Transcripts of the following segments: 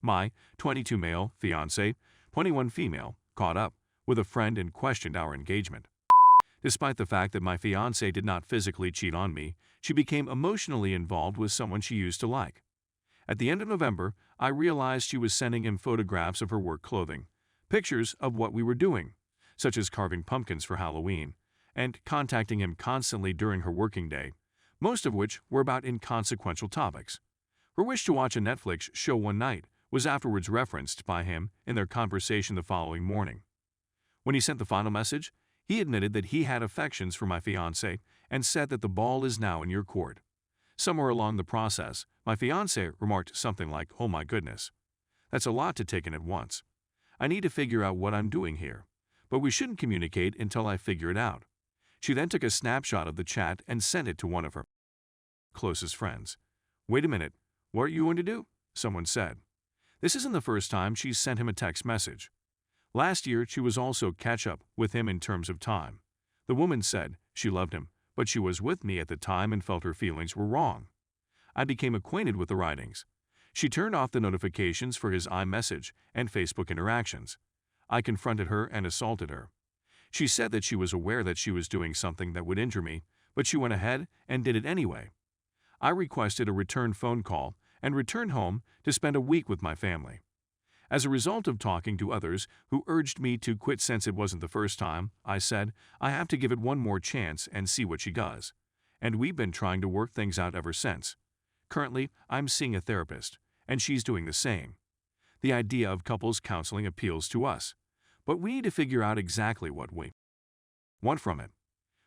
My 22 male fiancé, 21 female, caught up with a friend and questioned our engagement. Despite the fact that my fiancé did not physically cheat on me, she became emotionally involved with someone she used to like. At the end of November, I realized she was sending him photographs of her work clothing, pictures of what we were doing, such as carving pumpkins for Halloween, and contacting him constantly during her working day, most of which were about inconsequential topics. Her wish to watch a Netflix show one night was afterwards referenced by him in their conversation the following morning. When he sent the final message, he admitted that he had affections for my fiancé and said that the ball is now in your court. Somewhere along the process, my fiancé remarked something like, "Oh my goodness. That's a lot to take in at once. I need to figure out what I'm doing here, but we shouldn't communicate until I figure it out." She then took a snapshot of the chat and sent it to one of her closest friends. "Wait a minute, what are you going to do?" someone said. This isn't the first time she's sent him a text message. Last year, she was also catch up with him in terms of time. The woman said she loved him, but she was with me at the time and felt her feelings were wrong. I became acquainted with the writings. She turned off the notifications for his iMessage and Facebook interactions. I confronted her and assaulted her. She said that she was aware that she was doing something that would injure me, but she went ahead and did it anyway. I requested a return phone call and returned home to spend a week with my family. As a result of talking to others who urged me to quit since it wasn't the first time, I said, I have to give it one more chance and see what she does. And we've been trying to work things out ever since. Currently, I'm seeing a therapist, and she's doing the same. The idea of couples counseling appeals to us, but we need to figure out exactly what we want from it.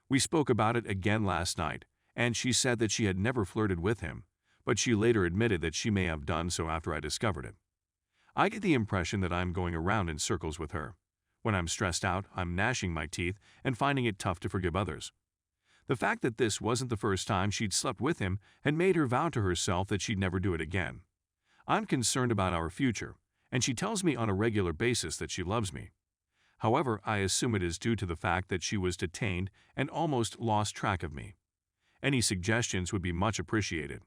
We spoke about it again last night, and she said that she had never flirted with him, but she later admitted that she may have done so after I discovered it. I get the impression that I'm going around in circles with her. When I'm stressed out, I'm gnashing my teeth and finding it tough to forgive others. The fact that this wasn't the first time she'd slept with him had made her vow to herself that she'd never do it again. I'm concerned about our future, and she tells me on a regular basis that she loves me. However, I assume it is due to the fact that she was detained and almost lost track of me. Any suggestions would be much appreciated.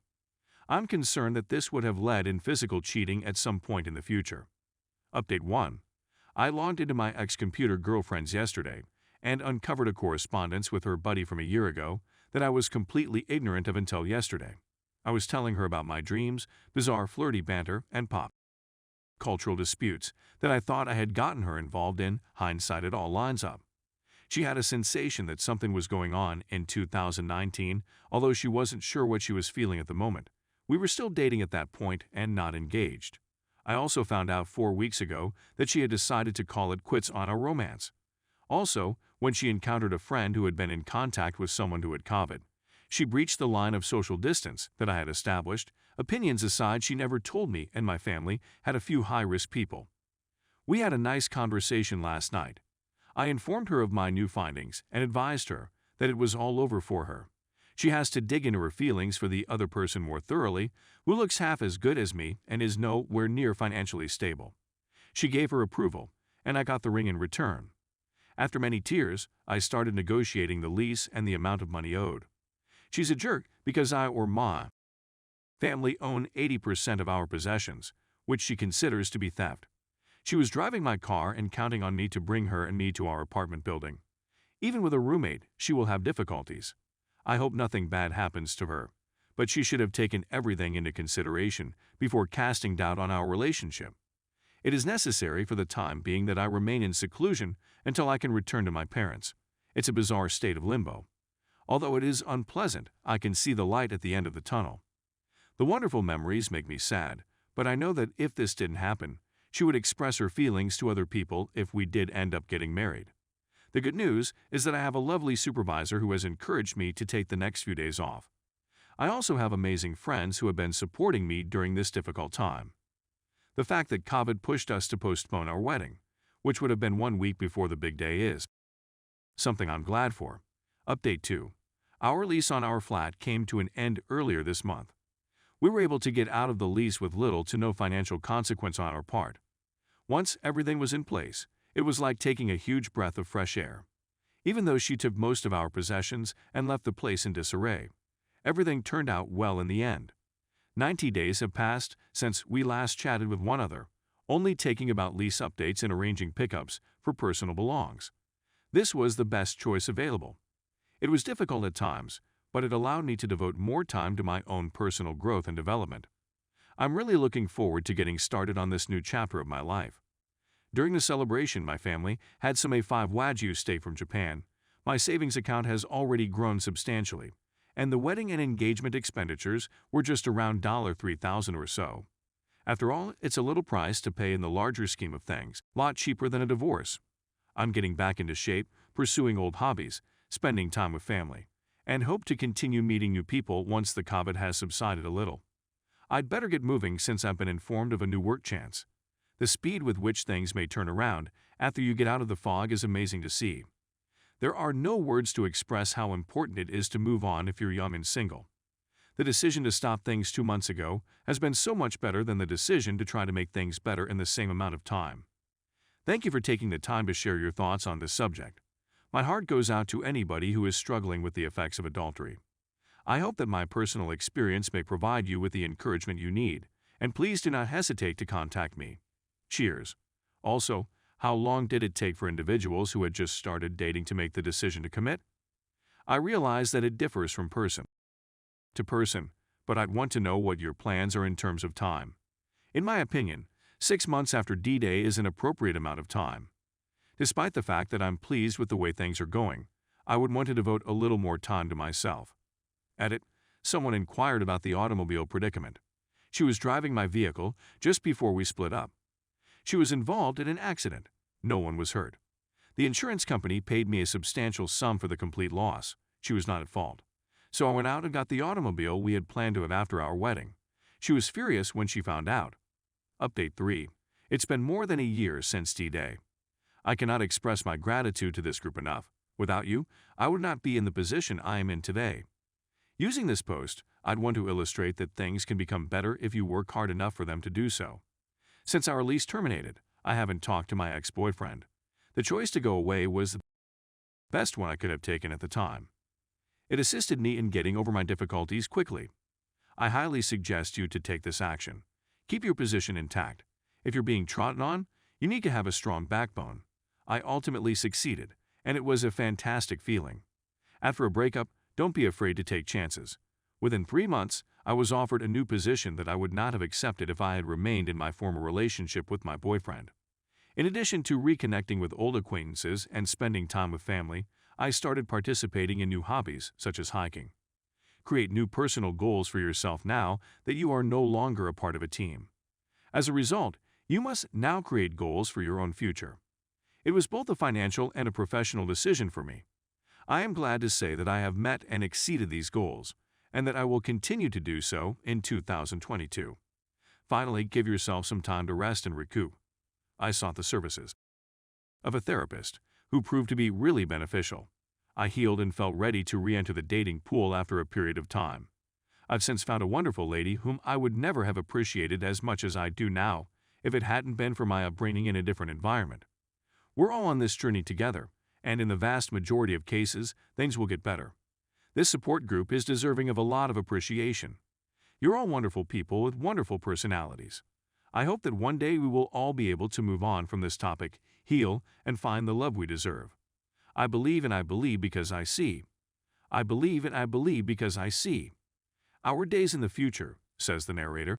I'm concerned that this would have led in physical cheating at some point in the future. Update 1. I logged into my ex-computer girlfriend's yesterday and uncovered a correspondence with her buddy from a year ago that I was completely ignorant of until yesterday. I was telling her about my dreams, bizarre flirty banter, and pop cultural disputes that I thought I had gotten her involved in. Hindsight, it all lines up. She had a sensation that something was going on in 2019, although she wasn't sure what she was feeling at the moment. We were still dating at that point and not engaged. I also found out 4 weeks ago that she had decided to call it quits on our romance. Also, when she encountered a friend who had been in contact with someone who had COVID, she breached the line of social distance that I had established. Opinions aside, she never told me and my family had a few high-risk people. We had a nice conversation last night. I informed her of my new findings and advised her that it was all over for her. She has to dig into her feelings for the other person more thoroughly, who looks half as good as me and is nowhere near financially stable. She gave her approval, and I got the ring in return. After many tears, I started negotiating the lease and the amount of money owed. She's a jerk because I or my family own 80% of our possessions, which she considers to be theft. She was driving my car and counting on me to bring her and me to our apartment building. Even with a roommate, she will have difficulties. I hope nothing bad happens to her, but she should have taken everything into consideration before casting doubt on our relationship. It is necessary for the time being that I remain in seclusion until I can return to my parents. It's a bizarre state of limbo. Although it is unpleasant, I can see the light at the end of the tunnel. The wonderful memories make me sad, but I know that if this didn't happen, she would express her feelings to other people if we did end up getting married. The good news is that I have a lovely supervisor who has encouraged me to take the next few days off. I also have amazing friends who have been supporting me during this difficult time. The fact that COVID pushed us to postpone our wedding, which would have been 1 week before the big day, is something I'm glad for. Update 2. Our lease on our flat came to an end earlier this month. We were able to get out of the lease with little to no financial consequence on our part. Once everything was in place, it was like taking a huge breath of fresh air. Even though she took most of our possessions and left the place in disarray, everything turned out well in the end. 90 days have passed since we last chatted with one another, only taking about lease updates and arranging pickups for personal belongings. This was the best choice available. It was difficult at times, but it allowed me to devote more time to my own personal growth and development. I'm really looking forward to getting started on this new chapter of my life. During the celebration, my family had some A5 Wagyu steak from Japan. My savings account has already grown substantially, and the wedding and engagement expenditures were just around $3,000 or so. After all, it's a little price to pay in the larger scheme of things, a lot cheaper than a divorce. I'm getting back into shape, pursuing old hobbies, spending time with family, and hope to continue meeting new people once the COVID has subsided a little. I'd better get moving since I've been informed of a new work chance. The speed with which things may turn around after you get out of the fog is amazing to see. There are no words to express how important it is to move on if you're young and single. The decision to stop things 2 months ago has been so much better than the decision to try to make things better in the same amount of time. Thank you for taking the time to share your thoughts on this subject. My heart goes out to anybody who is struggling with the effects of adultery. I hope that my personal experience may provide you with the encouragement you need, and please do not hesitate to contact me. Cheers. Also, how long did it take for individuals who had just started dating to make the decision to commit? I realize that it differs from person to person, but I'd want to know what your plans are in terms of time. In my opinion, 6 months after D-Day is an appropriate amount of time. Despite the fact that I'm pleased with the way things are going, I would want to devote a little more time to myself. Edit. Someone inquired about the automobile predicament. She was driving my vehicle just before we split up. She was involved in an accident. No one was hurt. The insurance company paid me a substantial sum for the complete loss. She was not at fault. So I went out and got the automobile we had planned to have after our wedding. She was furious when she found out. Update 3. It's been more than a year since D-Day. I cannot express my gratitude to this group enough. Without you, I would not be in the position I am in today. Using this post, I'd want to illustrate that things can become better if you work hard enough for them to do so. Since our lease terminated, I haven't talked to my ex-boyfriend. The choice to go away was the best one I could have taken at the time. It assisted me in getting over my difficulties quickly. I highly suggest you to take this action. Keep your position intact. If you're being trodden on, you need to have a strong backbone. I ultimately succeeded, and it was a fantastic feeling. After a breakup, don't be afraid to take chances. Within 3 months, I was offered a new position that I would not have accepted if I had remained in my former relationship with my boyfriend. In addition to reconnecting with old acquaintances and spending time with family, I started participating in new hobbies, such as hiking. Create new personal goals for yourself now that you are no longer a part of a team. As a result, you must now create goals for your own future. It was both a financial and a professional decision for me. I am glad to say that I have met and exceeded these goals, and that I will continue to do so in 2022. Finally, give yourself some time to rest and recoup. I sought the services of a therapist who proved to be really beneficial. I healed and felt ready to re-enter the dating pool after a period of time. I've since found a wonderful lady whom I would never have appreciated as much as I do now if it hadn't been for my upbringing in a different environment. We're all on this journey together, and in the vast majority of cases, things will get better. This support group is deserving of a lot of appreciation. You're all wonderful people with wonderful personalities. I hope that one day we will all be able to move on from this topic, heal, and find the love we deserve. I believe and I believe because I see. I believe and I believe because I see. Our days in the future, says the narrator,